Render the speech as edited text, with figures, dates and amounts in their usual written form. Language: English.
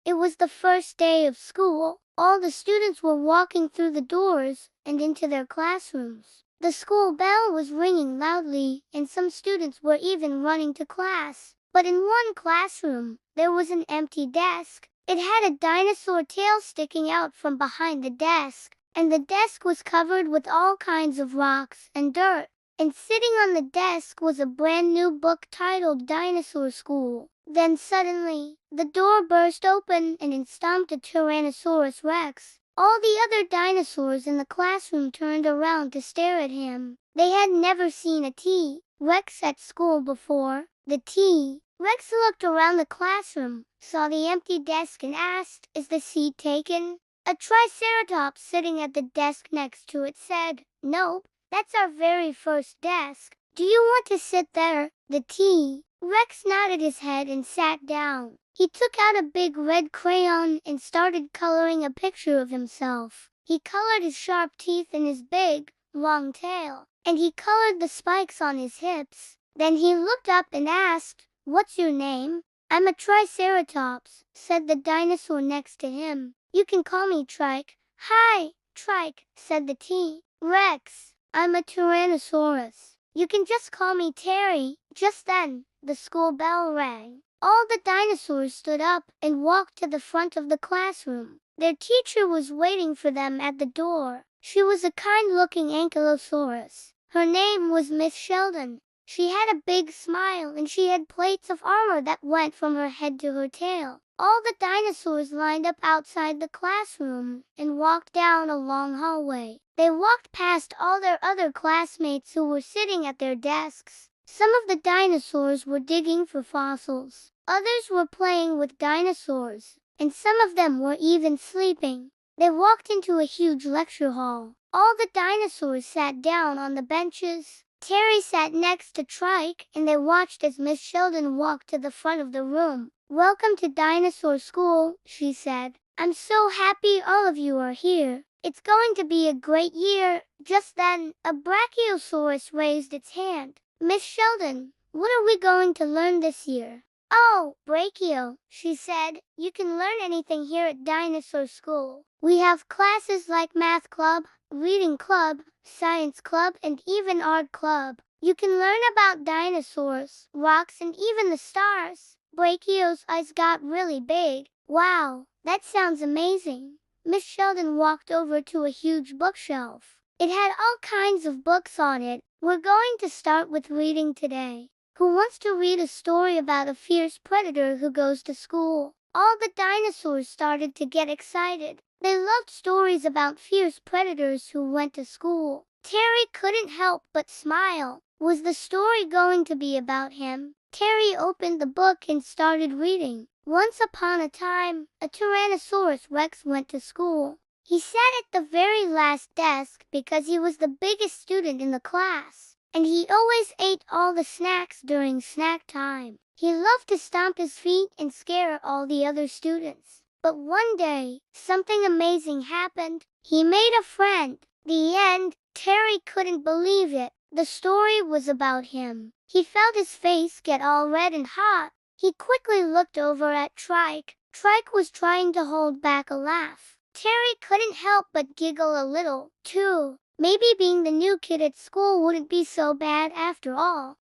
It was the first day of school. All the students were walking through the doors and into their classrooms. The school bell was ringing loudly, and some students were even running to class. But in one classroom, there was an empty desk. It had a dinosaur tail sticking out from behind the desk, and the desk was covered with all kinds of rocks and dirt. And sitting on the desk was a brand new book titled Dinosaur School. Then suddenly, the door burst open and in stomped a Tyrannosaurus Rex. All the other dinosaurs in the classroom turned around to stare at him. They had never seen a T-Rex at school before. The T-Rex looked around the classroom, saw the empty desk and asked, "Is the seat taken?" A Triceratops sitting at the desk next to it said, "Nope, that's our very first desk. Do you want to sit there?" The T-Rex nodded his head and sat down. He took out a big red crayon and started coloring a picture of himself. He colored his sharp teeth and his big, long tail, and he colored the spikes on his hips. Then he looked up and asked, "What's your name?" "I'm a Triceratops," said the dinosaur next to him. "You can call me Trike." "Hi, Trike," said the T-Rex. "I'm a Tyrannosaurus. You can just call me Terry." Just then, the school bell rang. All the dinosaurs stood up and walked to the front of the classroom. Their teacher was waiting for them at the door. She was a kind-looking ankylosaurus. Her name was Miss Sheldon. She had a big smile and she had plates of armor that went from her head to her tail. All the dinosaurs lined up outside the classroom and walked down a long hallway. They walked past all their other classmates who were sitting at their desks. Some of the dinosaurs were digging for fossils. Others were playing with dinosaurs, and some of them were even sleeping. They walked into a huge lecture hall. All the dinosaurs sat down on the benches. Terry sat next to Trike, and they watched as Miss Sheldon walked to the front of the room. "Welcome to Dinosaur School," she said. "I'm so happy all of you are here. It's going to be a great year." Just then, a Brachiosaurus raised its hand. "Miss Sheldon, what are we going to learn this year?" "Oh, Brachio," she said, "you can learn anything here at Dinosaur School. We have classes like Math Club, Reading Club, Science Club, and even Art Club. You can learn about dinosaurs, rocks, and even the stars." Brachio's eyes got really big. "Wow, that sounds amazing." Miss Sheldon walked over to a huge bookshelf. It had all kinds of books on it. "We're going to start with reading today. Who wants to read a story about a fierce predator who goes to school?" All the dinosaurs started to get excited. They loved stories about fierce predators who went to school. Terry couldn't help but smile. Was the story going to be about him? Terry opened the book and started reading. Once upon a time, a Tyrannosaurus Rex went to school. He sat at the very last desk because he was the biggest student in the class, and he always ate all the snacks during snack time. He loved to stomp his feet and scare all the other students. But one day, something amazing happened. He made a friend. The end. Terry couldn't believe it. The story was about him. He felt his face get all red and hot. He quickly looked over at Trike. Trike was trying to hold back a laugh. Terry couldn't help but giggle a little, too. Maybe being the new kid at school wouldn't be so bad after all.